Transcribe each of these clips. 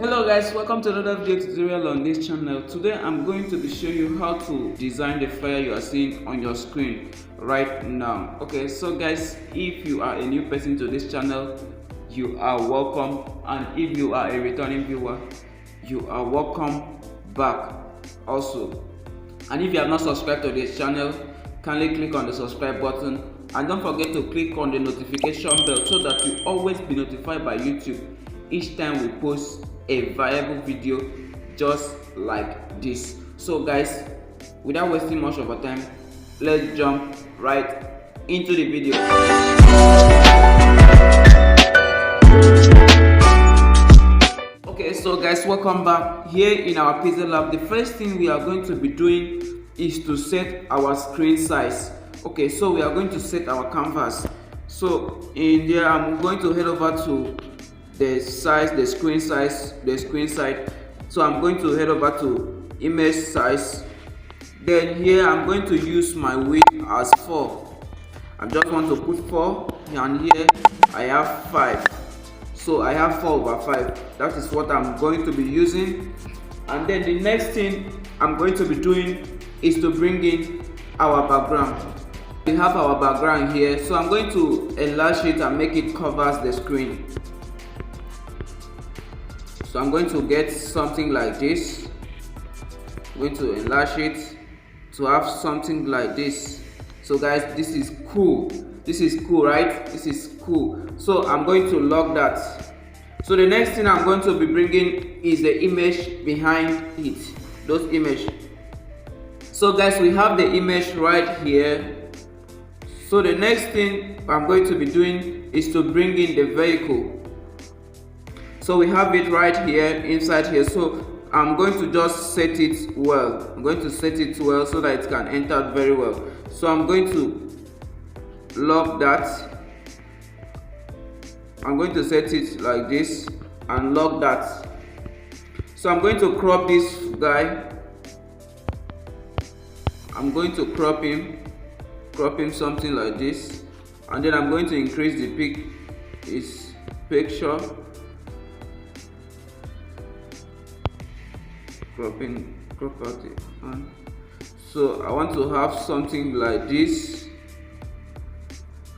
Hello guys, welcome to another video tutorial on this channel. Today I'm going to be showing you how to design the flyer you are seeing on your screen right now. Okay, so guys, if you are a new person to this channel, you are welcome, and if you are a returning viewer, you are welcome back also. And if you have not subscribed to this channel, kindly click on the subscribe button and don't forget to click on the notification bell so that you always be notified by YouTube each time we post a viable video just like this. So guys, without wasting much of our time, let's jump right into the video. Okay, so guys, welcome back. Here in our Pixel Lab, the first thing we are going to be doing is to set our screen size. Okay, so we are going to set our canvas. So in there, I'm going to head over to the screen size. So I'm going to head over to image size. Then here I'm going to use my width as 4. I just want to put 4, and here I have 5. So I have 4/5. That is what I'm going to be using. And then the next thing I'm going to be doing is to bring in our background. We have our background here, so I'm going to enlarge it and make it covers the screen. So I'm going to get something like this. I'm going to enlarge it to have something like this. So guys, this is cool. This is cool, right? This is cool. So I'm going to lock that. So the next thing I'm going to be bringing is the image behind it. Those image. So guys, we have the image right here. So the next thing I'm going to be doing is to bring in the vehicle. So we have it right here inside here. So I'm going to just set it well. I'm going to set it well so that it can enter very well. So I'm going to lock that. I'm going to set it like this and lock that. So I'm going to crop this guy. I'm going to crop him something like this, and then I'm going to increase his picture. Crop out it. So I want to have something like this.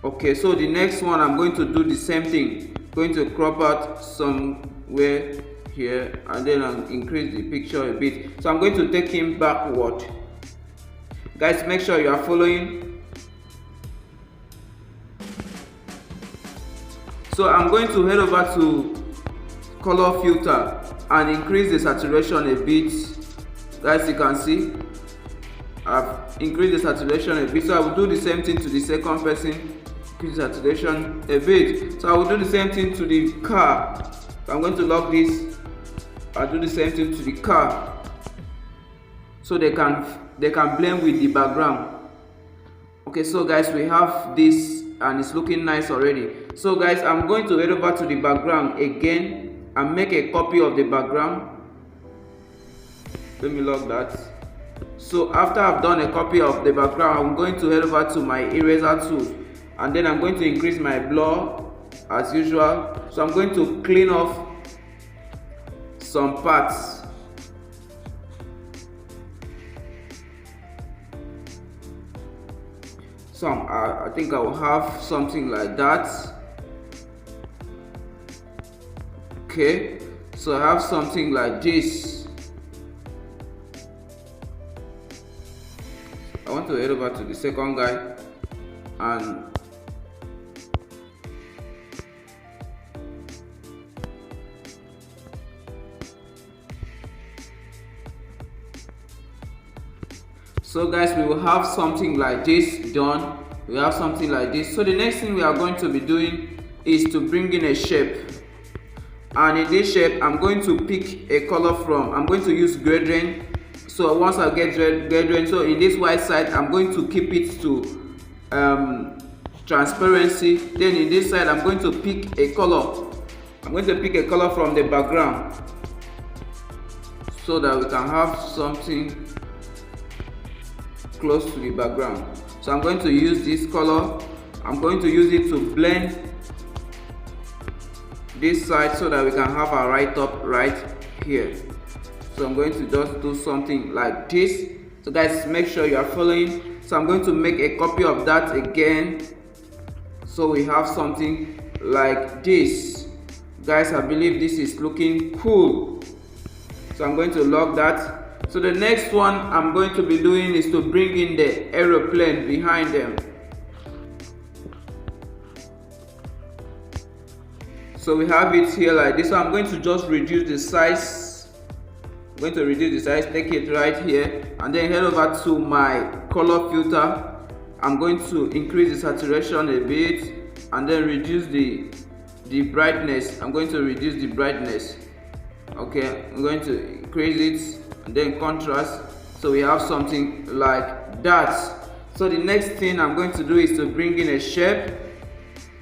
Okay, so the next one I'm going to do the same thing. Going to crop out somewhere here, and then I'll increase the picture a bit. So I'm going to take him backward. Guys, make sure you are following. So I'm going to head over to color filter and increase the saturation a bit. Guys, you can see I've increased the saturation a bit. So I will do the same thing to the second person. Increase the saturation a bit. So I will do the same thing to the car. So I'm going to lock this. I'll do the same thing to the car, so they can blend with the background. Okay, so guys, we have this and it's looking nice already. So guys, I'm going to head over to the background again and make a copy of the background. Let me lock that. So after I've done a copy of the background, I'm going to head over to my eraser tool, and then I'm going to increase my blur as usual. So I'm going to clean off some parts. I think I will have something like that. Okay, so I have something like this. I want to head over to the second guy and so guys, we will have something like this done. We have something like this. So the next thing we are going to be doing is to bring in a shape. And in this shape, I'm going to pick a color from. I'm going to use gradient. So once I get gradient, so in this white side, I'm going to keep it to transparency. Then in this side, I'm going to pick a color. I'm going to pick a color from the background so that we can have something close to the background. So I'm going to use this color. I'm going to use it to blend this side so that we can have our write-up right here. So I'm going to just do something like this. So guys, make sure you are following. So I'm going to make a copy of that again, so we have something like this. Guys, I believe this is looking cool. So I'm going to lock that. So the next one I'm going to be doing is to bring in the aeroplane behind them. So we have it here like this. So I'm going to just reduce the size. I'm going to reduce the size, take it right here, and then head over to my color filter. I'm going to increase the saturation a bit and then reduce the brightness. I'm going to reduce the brightness. Okay, I'm going to increase it and then contrast, so we have something like that. So the next thing I'm going to do is to bring in a shape.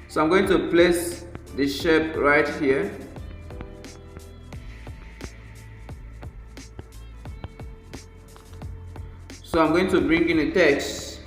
So I'm going to place the shape right here. So I'm going to bring in a text.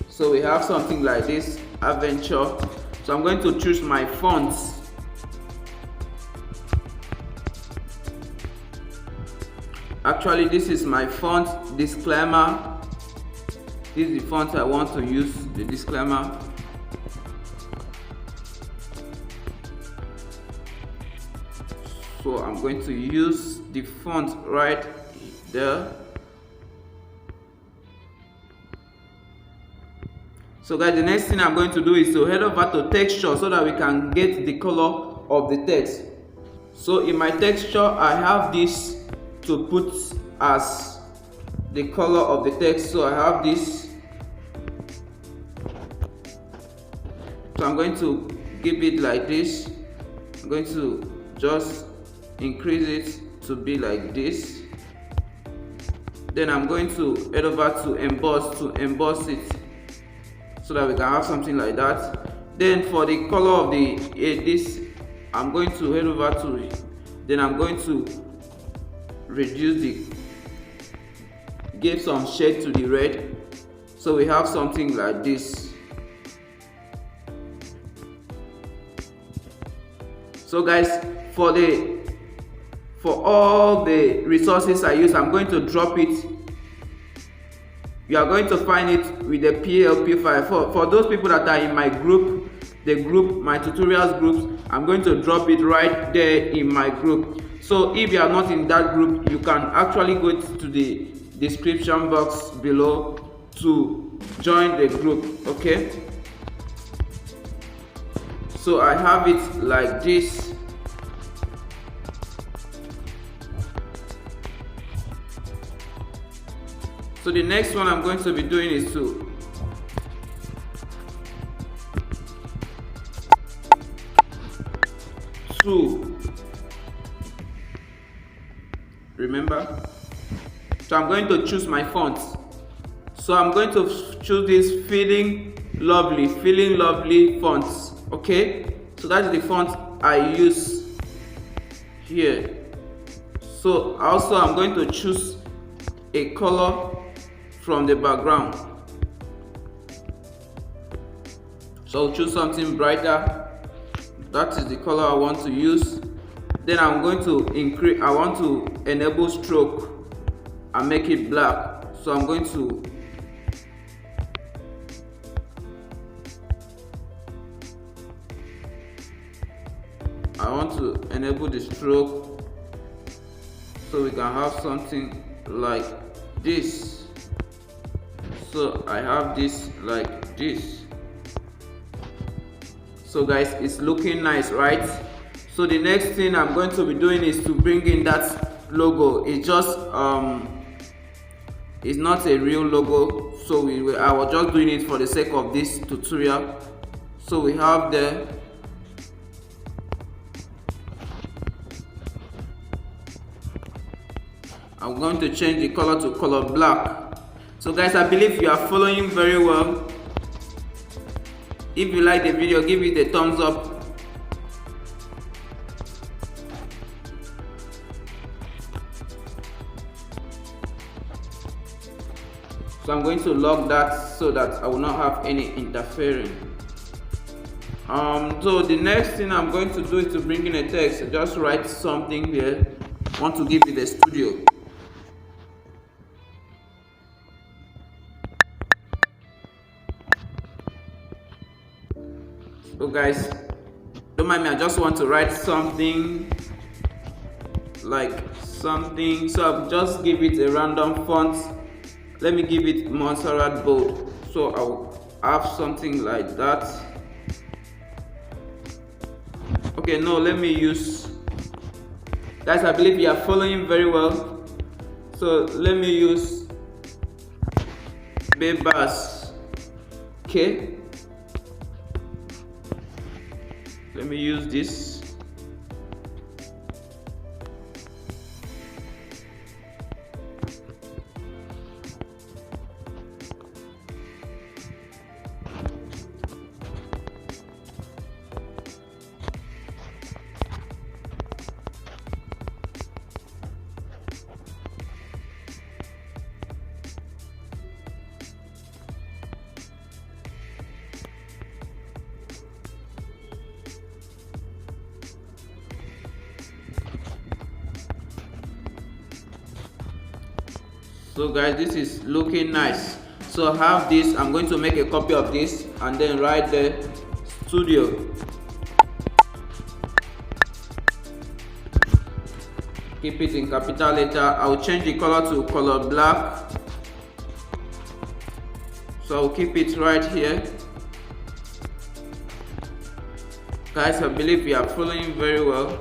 So we have something like this, adventure. So I'm going to choose my fonts. Actually, this is my font, disclaimer. This is the font I want to use, the disclaimer. So I'm going to use the font right there. So guys, the next thing I'm going to do is to head over to texture so that we can get the color of the text. So in my texture, I have this to put as the color of the text. So I have this. So I'm going to give it like this. I'm going to just increase it to be like this. Then I'm going to head over to emboss it, so that we can have something like that. Then for the color of the this, I'm going to head over to it. Then I'm going to reduce give some shade to the red, so we have something like this. So guys, for all the resources I use, I'm going to drop it. You are going to find it with the PLP file. For those people that are in my group, my tutorials groups, I'm going to drop it right there in my group. So if you are not in that group, you can actually go to the description box below to join the group. Okay, so I have it like this. So the next one I'm going to be doing is to remember. So I'm going to choose my font. So I'm going to choose this feeling lovely fonts. Okay, so that's the font I use here. So also I'm going to choose a color from the background. So I'll choose something brighter. That is the color I want to use. Then I'm going to increase, I want to enable stroke and make it black. So I'm going to enable the stroke so we can have something like this. So I have this like this. So guys, it's looking nice, right? So the next thing I'm going to be doing is to bring in that logo. It's just it's not a real logo, so I was just doing it for the sake of this tutorial. So we have there. I'm going to change the color to color black. So guys, I believe you are following very well. If you like the video, give it a thumbs up So I'm going to lock that so that I will not have any interfering. So the next thing I'm going to do is to bring in a text. Just write something here. I want to give it a studio. So guys, don't mind me, I just want to write something like something. So I'll just give it a random font. Let me give it Montserrat bold. So I'll have something like that. Okay, no, let me use, guys, I believe you are following very well. So let me use Bebas. Okay, let me use this. So guys, this is looking nice. So I have this. I'm going to make a copy of this and then write the studio. Keep it in capital letter. I'll change the color to color black. So I'll keep it right here. Guys, I believe you are following very well.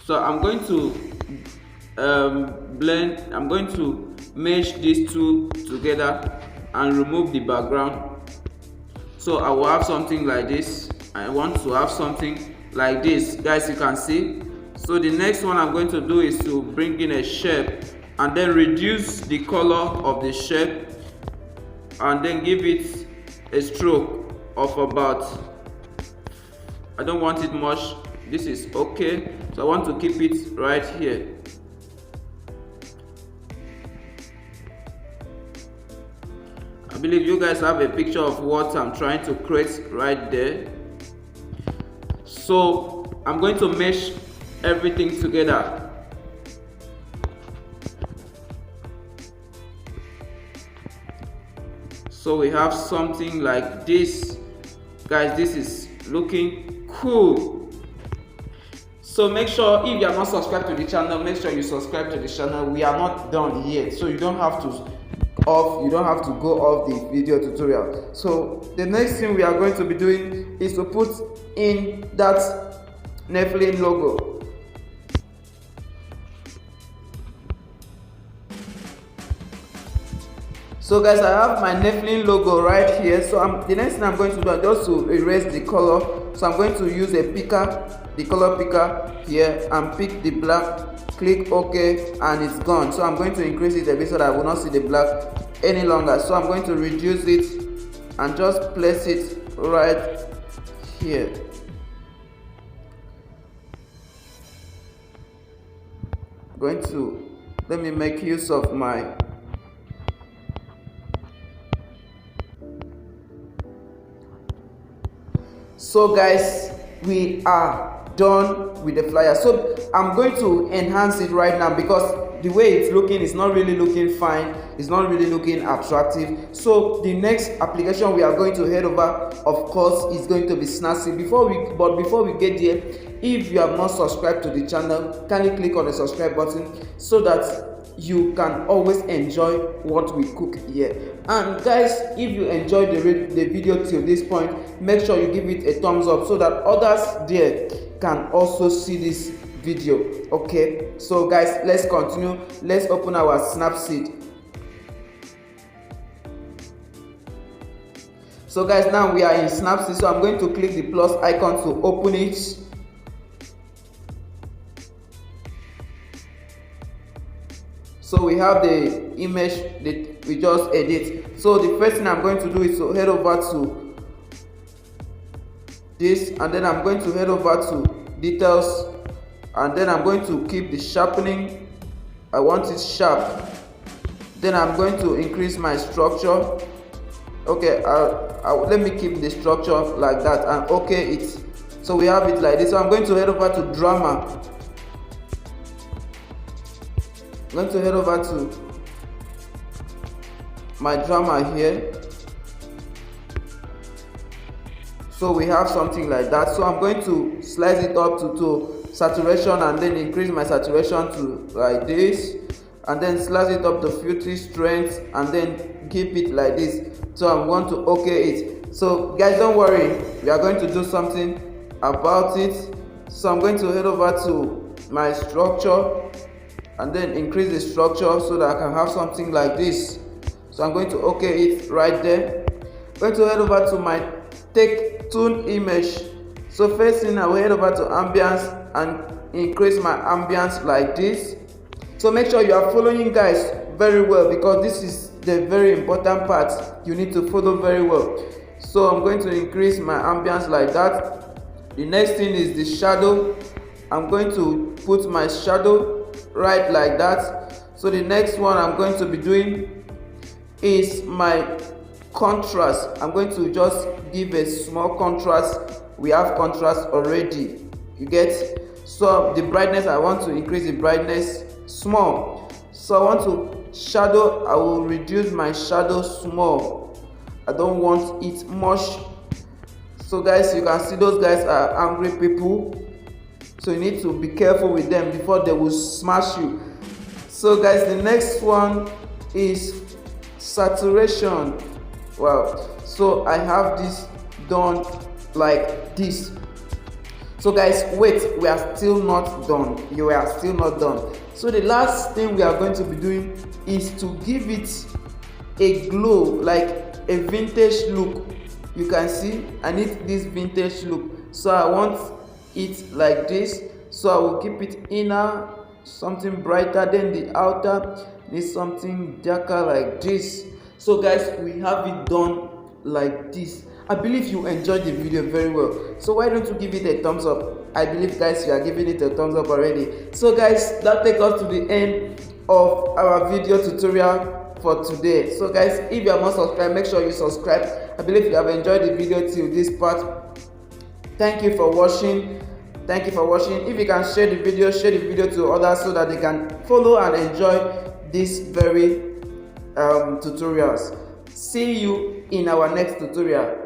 So I'm going to I'm going to mesh these two together and remove the background. So I will have something like this. I want to have something like this, guys, you can see. So the next one I'm going to do is to bring in a shape and then reduce the color of the shape and then give it a stroke of about, I don't want it much, this is okay. So I want to keep it right here. I believe you guys have a picture of what I'm trying to create right there. So I'm going to mesh everything together. So we have something like this. Guys, this is looking cool. So make sure, if you are not subscribed to the channel, make sure you subscribe to the channel. We are not done yet, so you don't have to go off the video tutorial. So the next thing we are going to be doing is to put in that Nephilim logo. So guys, I have my Nephilim logo right here. So the next thing I'm going to do is just to erase the color. So I'm going to use a picker, the color picker here, and pick the black. Click OK, and it's gone. So I'm going to increase it a bit so that I will not see the black any longer. So I'm going to reduce it and just place it right here. Let me make use of my So guys, we are done with the flyer. So I'm going to enhance it right now because the way it's looking is not really looking fine, it's not really looking attractive. So the next application we are going to head over, of course, is going to be Snapseed. Before we get there, if you have not subscribed to the channel, kindly click on the subscribe button so that you can always enjoy what we cook here. And guys, if you enjoyed the video till this point, make sure you give it a thumbs up so that others there can also see this video. Okay, so guys, let's continue. Let's open our Snapseed. So guys, now we are in Snapseed, so I'm going to click the plus icon to open it. So we have the image that we just edit. So the first thing I'm going to do is to head over to this, and then I'm going to head over to details, and then I'm going to keep the sharpening. I want it sharp. Then I'm going to increase my structure. Okay, let me keep the structure like that and okay it. So we have it like this. So I'm going to head over to drama. I'm going to head over to my drama here. So we have something like that. So I'm going to slice it up to saturation and then increase my saturation to like this, and then slice it up to filtering strength and then keep it like this. So I'm going to okay it. So guys, don't worry, we are going to do something about it. So I'm going to head over to my structure and then increase the structure so that I can have something like this. So I'm going to okay it right there. I'm going to head over to my take tune image. So first thing, I will head over to ambience and increase my ambience like this. So make sure you are following guys very well, because this is the very important part you need to follow very well. So I'm going to increase my ambience like that. The next thing is the shadow. I'm going to put my shadow right like that. So the next one I'm going to be doing is my contrast. I'm going to just give a small contrast. We have contrast already, you get. So the brightness, I want to increase the brightness small. So I want to shadow, I will reduce my shadow small. I don't want it much. So guys, you can see those guys are angry people, so you need to be careful with them before they will smash you. So guys, the next one is saturation. Wow, so I have this done like this. So guys, wait, we are still not done. You are still not done. So the last thing we are going to be doing is to give it a glow, like a vintage look. You can see I need this vintage look, so I want it like this. So I will keep it inner something brighter, than the outer needs something darker like this. So guys, we have it done like this. I believe you enjoyed the video very well, so why don't you give it a thumbs up? I believe guys you are giving it a thumbs up already. So guys, that takes us to the end of our video tutorial for today. So guys, if you are not subscribed, make sure you subscribe. I believe you have enjoyed the video till this part. Thank you for watching. Thank you for watching. If you can share the video to others so that they can follow and enjoy these very tutorials. See you in our next tutorial.